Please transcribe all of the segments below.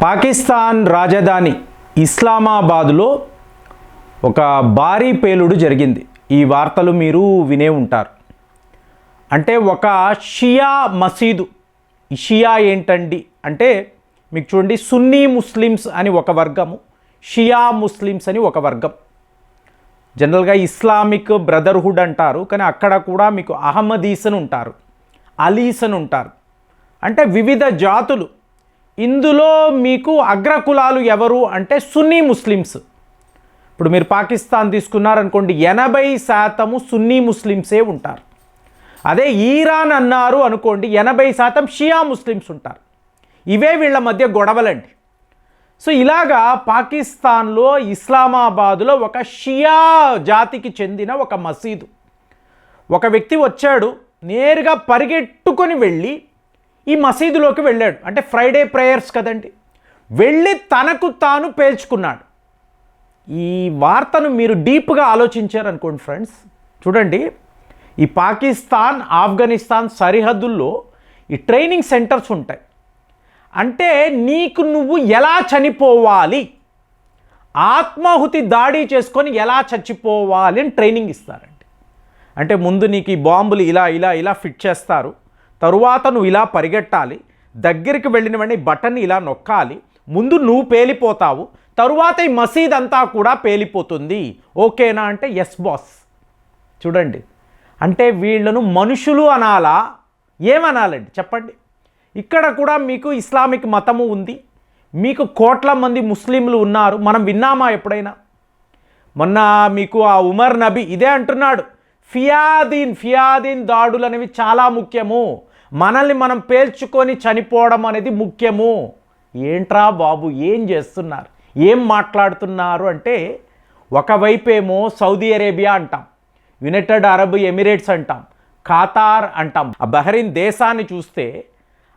పాకిస్తాన్ రాజధాని ఇస్లామాబాద్లో ఒక భారీ పేలుడు జరిగింది. ఈ వార్తలు మీరు వినే ఉంటారు. అంటే ఒక షియా మసీదు. ఈ షియా ఏంటండి అంటే మీకు చూడండి, సున్నీ ముస్లిమ్స్ అని ఒక వర్గము, షియా ముస్లిమ్స్ అని ఒక వర్గం. జనరల్గా ఇస్లామిక్ బ్రదర్హుడ్ అంటారు, కానీ అక్కడ కూడా మీకు అహ్మదీస్ అని ఉంటారు, అలీస్ అని ఉంటారు. అంటే వివిధ జాతులు. ఇందులో మీకు అగ్రకులాలు ఎవరు అంటే సున్నీ ముస్లిమ్స్. ఇప్పుడు మీరు పాకిస్తాన్ తీసుకున్నారనుకోండి, 80% సున్నీ ముస్లిమ్సే ఉంటారు. అదే ఈరాన్ అన్నారు అనుకోండి, 80% షియా ముస్లిమ్స్ ఉంటారు. ఇవే వీళ్ళ మధ్య గొడవలండి. సో ఇలాగా పాకిస్తాన్లో ఇస్లామాబాదులో ఒక షియా జాతికి చెందిన ఒక మసీదు, ఒక వ్యక్తి వచ్చాడు, నేరుగా పరిగెట్టుకొని వెళ్ళి ఈ మసీదులోకి వెళ్ళాడు. అంటే ఫ్రైడే ప్రేయర్స్ కదండి, వెళ్ళి తనకు తాను పేల్చుకున్నాడు. ఈ వార్తను మీరు డీప్గా ఆలోచించారనుకోండి ఫ్రెండ్స్, చూడండి, ఈ పాకిస్తాన్ ఆఫ్ఘనిస్తాన్ సరిహద్దుల్లో ఈ ట్రైనింగ్ సెంటర్స్ ఉంటాయి. అంటే నీకు నువ్వు ఎలా చనిపోవాలి, ఆత్మాహుతి దాడి చేసుకొని ఎలా చచ్చిపోవాలి అని ట్రైనింగ్ ఇస్తారండి. అంటే ముందు నీకు ఈ బాంబులు ఇలా ఇలా ఇలా ఫిట్ చేస్తారు, తరువాత నువ్వు ఇలా పరిగెట్టాలి, దగ్గరికి వెళ్ళిన వెంటనే బటన్ ఇలా నొక్కాలి, ముందు నువ్వు పేలిపోతావు, తరువాత ఈ మసీద్ అంతా కూడా పేలిపోతుంది, ఓకేనా అంటే ఎస్ బాస్. చూడండి, అంటే వీళ్ళను మనుషులు అనాలా, ఏమనాలండి చెప్పండి. ఇక్కడ కూడా మీకు ఇస్లామిక్ మతము ఉంది, మీకు కోట్ల మంది ముస్లింలు ఉన్నారు. మనం విన్నామా ఎప్పుడైనా? మొన్న మీకు ఆ ఉమర్ నబీ ఇదే అంటున్నాడు, ఫియాదీన్ దాడులు అనేవి చాలా ముఖ్యము, మనల్ని మనం పేల్చుకొని చనిపోవడం అనేది ముఖ్యము. ఏంట్రా బాబు, ఏం చేస్తున్నారు, ఏం మాట్లాడుతున్నారు అంటే, ఒకవైపేమో సౌదీ అరేబియా అంటాం, యునైటెడ్ అరబ్ ఎమిరేట్స్ అంటాం, ఖతార్ అంటాం. ఆ బహ్రెయిన్ దేశాన్ని చూస్తే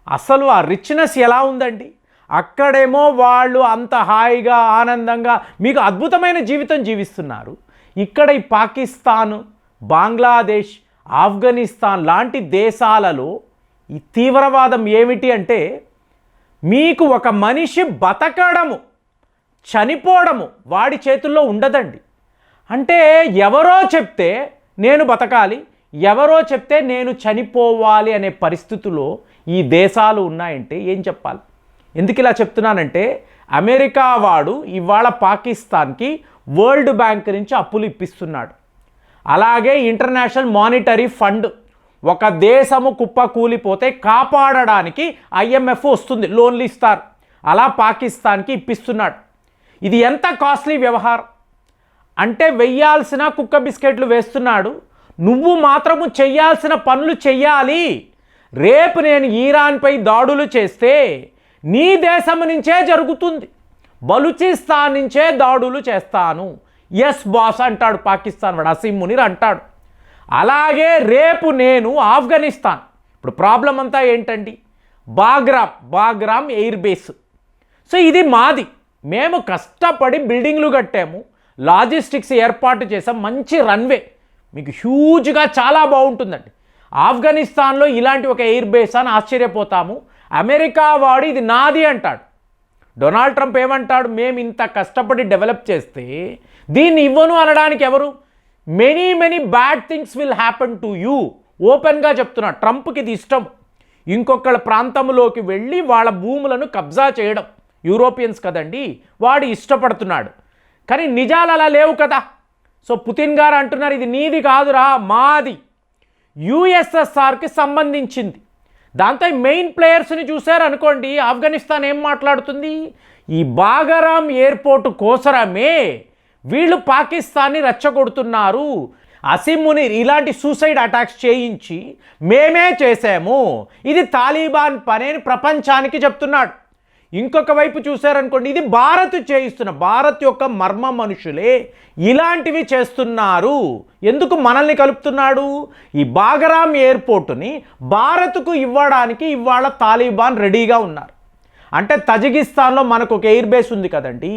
అసలు ఆ రిచ్నెస్ ఎలా ఉందండి. అక్కడేమో వాళ్ళు అంత హాయిగా ఆనందంగా మీకు అద్భుతమైన జీవితం జీవిస్తున్నారు. ఇక్కడ ఈ పాకిస్తాన్, బంగ్లాదేశ్, ఆఫ్ఘనిస్తాన్ లాంటి దేశాలలో ఈ తీవ్రవాదం ఏమిటి అంటే, మీకు ఒక మనిషి బతకడము చనిపోవడము వాడి చేతుల్లో ఉండదండి. అంటే ఎవరో చెప్తే నేను బతకాలి, ఎవరో చెప్తే నేను చనిపోవాలి అనే పరిస్థితుల్లో ఈ దేశాలు ఉన్నాయంటే ఏం చెప్పాలి. ఎందుకు ఇలా చెప్తున్నానంటే, అమెరికా వాడు ఇవాళ పాకిస్తాన్కి వరల్డ్ బ్యాంక్ నుంచి అప్పులు ఇప్పిస్తున్నాడు. అలాగే ఇంటర్నేషనల్ మానిటరీ ఫండ్, ఒక దేశము కుప్ప కూలిపోతే కాపాడడానికి IMF వస్తుంది, లోన్లు ఇస్తారు, అలా పాకిస్తాన్కి ఇప్పిస్తున్నాడు. ఇది ఎంత కాస్ట్లీ వ్యవహారం అంటే, వెయ్యాల్సిన కుక్క బిస్కెట్లు వేస్తున్నాడు, నువ్వు మాత్రము చెయ్యాల్సిన పనులు చెయ్యాలి. రేపు నేను ఈరాన్పై దాడులు చేస్తే నీ దేశం నుంచే జరుగుతుంది, బలూచిస్తాన్ నుంచే దాడులు చేస్తాను, ఎస్ బాస్ అంటాడు పాకిస్తాన్ వాడు, అసీం మునీర్ అంటాడు. అలాగే రేపు నేను ఆఫ్ఘనిస్తాన్, ఇప్పుడు ప్రాబ్లం అంతా ఏంటండి, బాగ్రామ్ ఎయిర్ బేస్. సో ఇది మాది, మేము కష్టపడి బిల్డింగ్లు కట్టాము, లాజిస్టిక్స్ ఏర్పాటు చేసాం, మంచి రన్వే, మీకు హ్యూజ్గా చాలా బాగుంటుందండి. ఆఫ్ఘనిస్తాన్లో ఇలాంటి ఒక ఎయిర్ బేస్ అని ఆశ్చర్యపోతాము. అమెరికా వాడు ఇది నాది అంటాడు. డొనాల్డ్ ట్రంప్ ఏమంటాడు, మేము ఇంత కష్టపడి డెవలప్ చేస్తే దీన్ని ఇవ్వను అనడానికి ఎవరు? Many bad things will happen to you, ఓపెన్గా చెప్తున్నాడు. ట్రంప్కి ఇది ఇష్టం, ఇంకొకళ్ళ ప్రాంతంలోకి వెళ్ళి వాళ్ళ భూములను కబ్జా చేయడం. యూరోపియన్స్ కదండి, వాడు ఇష్టపడుతున్నాడు. కానీ నిజాలు అలా లేవు కదా. సో పుతిన్ గారు అంటున్నారు, ఇది నీది కాదురా, మాది, USSRకి సంబంధించింది. దాంతో మెయిన్ ప్లేయర్స్ని చూశారనుకోండి, ఆఫ్ఘనిస్తాన్ ఏం మాట్లాడుతుంది, ఈ బాగరామ్ ఎయిర్పోర్ట్ కోసరమే వీళ్ళు పాకిస్తాన్ని రెచ్చగొడుతున్నారు. అసీం మునీర్ ఇలాంటి సూసైడ్ అటాక్స్ చేయించి మేమే చేసాము, ఇది తాలిబాన్ పని అని ప్రపంచానికి చెప్తున్నాడు. ఇంకొక వైపు చూశారనుకోండి, ఇది భారత్ చేయిస్తున్న, భారత్ యొక్క మర్మ మనుషులే ఇలాంటివి చేస్తున్నారు. ఎందుకు మనల్ని కలుపుతున్నాడు? ఈ బాగరామ్ ఎయిర్పోర్టుని భారత్కు ఇవ్వడానికి ఇవాళ తాలిబాన్ రెడీగా ఉన్నారు. అంటే తజికిస్తాన్లో మనకు ఒక ఎయిర్ బేస్ ఉంది కదండి,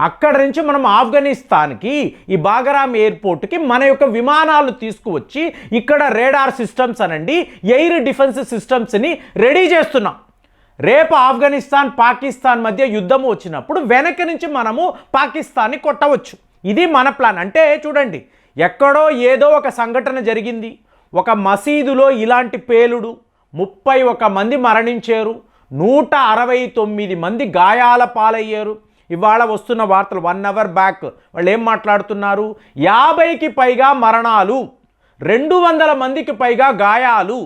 అక్కడి నుంచి మనం ఆఫ్ఘనిస్తాన్కి ఈ బాగరామ్ ఎయిర్పోర్ట్కి మన యొక్క విమానాలు తీసుకువచ్చి ఇక్కడ రేడార్ సిస్టమ్స్ అనండి, ఎయిర్ డిఫెన్స్ సిస్టమ్స్ని రెడీ చేస్తున్నాం. రేపు ఆఫ్ఘనిస్తాన్ పాకిస్తాన్ మధ్య యుద్ధం వచ్చినప్పుడు వెనక నుంచి మనము పాకిస్తాన్ని కొట్టవచ్చు. ఇది మన ప్లాన్. అంటే చూడండి, ఎక్కడో ఏదో ఒక సంఘటన జరిగింది, ఒక మసీదులో ఇలాంటి పేలుడు, 31 మంది మరణించారు, 169 మంది గాయాల పాలయ్యారు. ఇవాళ వస్తున్న వార్తలు 1 అవర్ బ్యాక్ వాళ్ళు ఏం మాట్లాడుతున్నారు, 50కి పైగా మరణాలు, 200 మందికి పైగా గాయాలు.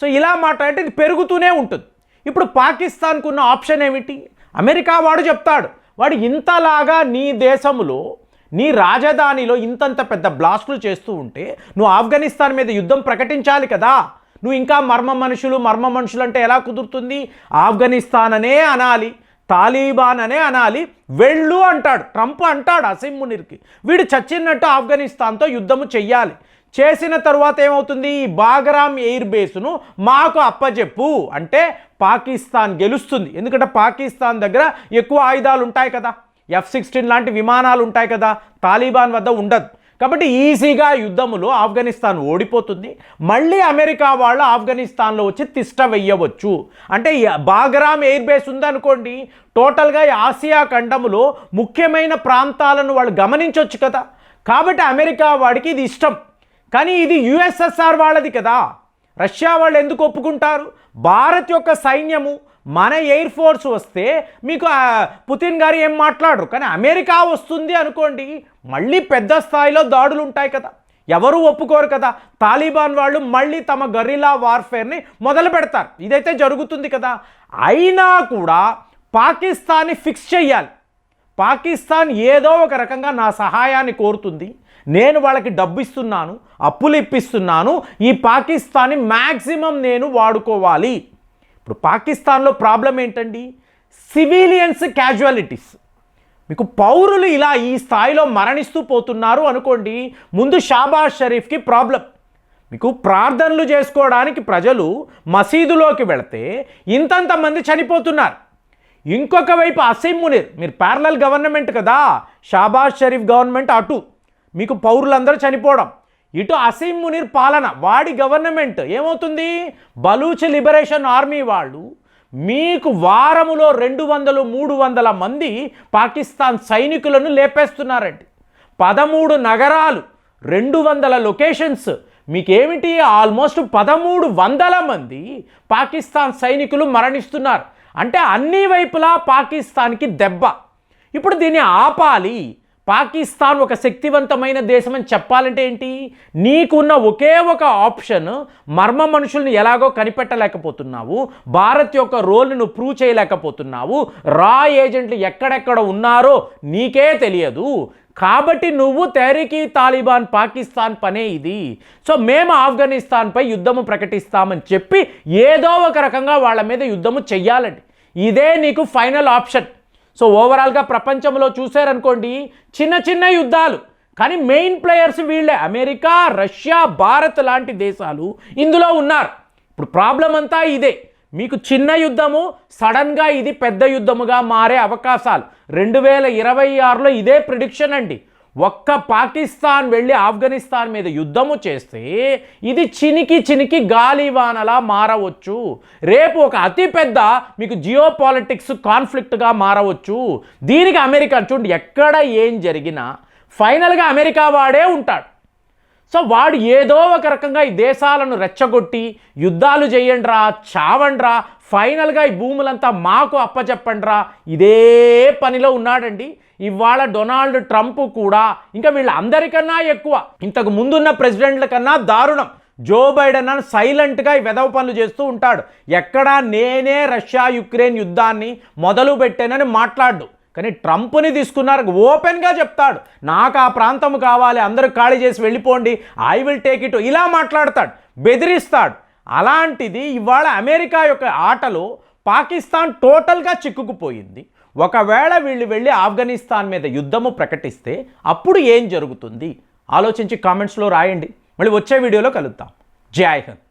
సో ఇలా మాట్లాడితే ఇది పెరుగుతూనే ఉంటుంది. ఇప్పుడు పాకిస్తాన్కు ఉన్న ఆప్షన్ ఏమిటి? అమెరికా వాడు చెప్తాడు, వాడు ఇంతలాగా నీ దేశంలో నీ రాజధానిలో ఇంతంత పెద్ద బ్లాస్టులు చేస్తూ ఉంటే నువ్వు ఆఫ్ఘనిస్తాన్ మీద యుద్ధం ప్రకటించాలి కదా. నువ్వు ఇంకా మర్మ మనుషులు అంటే ఎలా కుదురుతుంది? ఆఫ్ఘనిస్తాన్ అనే అనాలి, తాలిబాన్ అనే అనాలి, వెళ్ళు అంటాడు ట్రంప్, అంటాడు అసీం మునీర్కి. వీడు చచ్చినట్టు ఆఫ్ఘనిస్తాన్తో యుద్ధము చెయ్యాలి. చేసిన తరువాత ఏమవుతుంది? ఈ బాగ్రామ్ ఎయిర్ బేస్ను మాకు అప్పచెప్పు అంటే పాకిస్తాన్ గెలుస్తుంది. ఎందుకంటే పాకిస్తాన్ దగ్గర ఎక్కువ ఆయుధాలు ఉంటాయి కదా, F-16 లాంటి విమానాలు ఉంటాయి కదా, తాలిబాన్ వద్ద ఉండదు. కాబట్టి ఈజీగా యుద్ధములో ఆఫ్ఘనిస్తాన్ ఓడిపోతుంది. మళ్ళీ అమెరికా వాళ్ళు ఆఫ్ఘనిస్తాన్లో వచ్చి తిష్ట వెయ్యవచ్చు. అంటే బాగ్రామ్ ఎయిర్ బేస్ ఉందనుకోండి, టోటల్గా ఆసియా ఖండములో ముఖ్యమైన ప్రాంతాలను వాళ్ళు గమనించవచ్చు కదా. కాబట్టి అమెరికా వాడికి ఇది ఇష్టం. కానీ ఇది USSR వాళ్ళది కదా, రష్యా వాళ్ళు ఎందుకు ఒప్పుకుంటారు? భారత్ యొక్క సైన్యము, మన ఎయిర్ ఫోర్స్ వస్తే మీకు పుతిన్ గారు ఏం మాట్లాడరు. కానీ అమెరికా వస్తుంది అనుకోండి, మళ్ళీ పెద్ద స్థాయిలో దాడులు ఉంటాయి కదా, ఎవరు ఒప్పుకోరు కదా. తాలిబాన్ వాళ్ళు మళ్ళీ తమ గరిల్లా వార్ఫేర్ని మొదలు పెడతారు. ఇదైతే జరుగుతుంది కదా. అయినా కూడా పాకిస్తాన్ని ఫిక్స్ చేయాలి. పాకిస్తాన్ ఏదో ఒక రకంగా నా సహాయాన్ని కోరుతుంది, నేను వాళ్ళకి డబ్బు ఇస్తున్నాను, అప్పులు ఇప్పిస్తున్నాను, ఈ పాకిస్తాన్ని మ్యాక్సిమం నేను వాడుకోవాలి. ఇప్పుడు పాకిస్తాన్లో ప్రాబ్లం ఏంటండి? Civilians casualties. మీకు పౌరులు ఇలా ఈ స్థాయిలో మరణిస్తూ పోతున్నారు అనుకోండి, ముందు షాబాజ్ షరీఫ్కి ప్రాబ్లం. మీకు ప్రార్థనలు చేసుకోవడానికి ప్రజలు మసీదులోకి వెళితే ఇంతంతమంది చనిపోతున్నారు. ఇంకొక వైపు అసీం మునీర్, మీరు ప్యారలల్ గవర్నమెంట్ కదా, షాబాజ్ షరీఫ్ గవర్నమెంట్ అటు మీకు పౌరులందరూ చనిపోవడం, ఇటు అసీం మునీర్ పాలన, వాడి గవర్నమెంట్ ఏమవుతుంది? బలూచ్ లిబరేషన్ ఆర్మీ వాళ్ళు మీకు వారములో 200-300 మంది పాకిస్తాన్ సైనికులను లేపేస్తున్నారండి. 13 నగరాలు, 200 లొకేషన్స్, మీకేమిటి ఆల్మోస్ట్ 1300 మంది పాకిస్తాన్ సైనికులు మరణిస్తున్నారు. అంటే అన్ని వైపులా పాకిస్తాన్కి దెబ్బ. ఇప్పుడు దీన్ని ఆపాలి. పాకిస్తాన్ ఒక శక్తివంతమైన దేశం అని చెప్పాలంటే ఏంటి? నీకున్న ఒకే ఒక ఆప్షన్, మర్మ మనుషుల్ని ఎలాగో కనిపెట్టలేకపోతున్నావు, భారత్ యొక్క రోల్ని నువ్వు ప్రూవ్ చేయలేకపోతున్నావు, రా ఏజెంట్లు ఎక్కడెక్కడ ఉన్నారో నీకే తెలియదు. కాబట్టి నువ్వు తెహ్రీక్ తాలిబాన్ పాకిస్తాన్ పనే ఇది. సో మేము ఆఫ్ఘనిస్తాన్పై యుద్ధము ప్రకటిస్తామని చెప్పి ఏదో ఒక రకంగా వాళ్ళ మీద యుద్ధము చెయ్యాలండి. ఇదే నీకు ఫైనల్ ఆప్షన్. సో ఓవరాల్గా ప్రపంచంలో చూశారనుకోండి, చిన్న చిన్న యుద్ధాలు, కానీ మెయిన్ ప్లేయర్స్ వీళ్ళే. అమెరికా, రష్యా, భారత్ లాంటి దేశాలు ఇందులో ఉన్నారు. ఇప్పుడు ప్రాబ్లం అంతా ఇదే. మీకు చిన్న యుద్ధము సడన్గా ఇది పెద్ద యుద్ధముగా మారే అవకాశాలు 2026లో ఇదే ప్రిడిక్షన్ అండి. ఒక్క పాకిస్తాన్ వెళ్ళి ఆఫ్ఘనిస్తాన్ మీద యుద్ధము చేస్తే ఇది చినికి గాలివానలా మారవచ్చు. రేపు ఒక అతిపెద్ద మీకు జియో పాలిటిక్స్ కాన్ఫ్లిక్ట్గా మారవచ్చు. దీనికి అమెరికా చూడండి, ఎక్కడ ఏం జరిగినా ఫైనల్గా అమెరికా వాడే ఉంటాడు. సో వాడు ఏదో ఒక రకంగా ఈ దేశాలను రెచ్చగొట్టి యుద్ధాలు చేయండిరా, చావండ్రా, ఫైనల్గా ఈ భూములంతా మాకు అప్పచెప్పండిరా, ఇదే పనిలో ఉన్నాడండి. ఇవాళ డొనాల్డ్ ట్రంప్ కూడా ఇంకా వీళ్ళందరికన్నా ఎక్కువ, ఇంతకు ముందున్న ప్రెసిడెంట్ల కన్నా దారుణం. జో బైడెన్ అని సైలెంట్గా ఈ వెధవ పనులు చేస్తూ ఉంటాడు. ఎక్కడా నేనే రష్యా యుక్రెయిన్ యుద్ధాన్ని మొదలు పెట్టానని మాట్లాడు. కానీ ట్రంప్ని తీసుకున్నారు, ఓపెన్గా చెప్తాడు, నాకు ఆ ప్రాంతం కావాలి, అందరూ ఖాళీ చేసి వెళ్ళిపోండి, ఐ విల్ టేక్ ఇట్, ఇలా మాట్లాడతాడు, బెదిరిస్తాడు. అలాంటిది ఇవాళ అమెరికా యొక్క ఆటలో పాకిస్తాన్ టోటల్గా చిక్కుకుపోయింది. ఒకవేళ వీళ్ళు వెళ్ళి ఆఫ్ఘనిస్తాన్ మీద యుద్ధము ప్రకటిస్తే అప్పుడు ఏం జరుగుతుంది ఆలోచించి కామెంట్స్లో రాయండి. మళ్ళీ వచ్చే వీడియోలో కలుద్దాం. జై హింద్.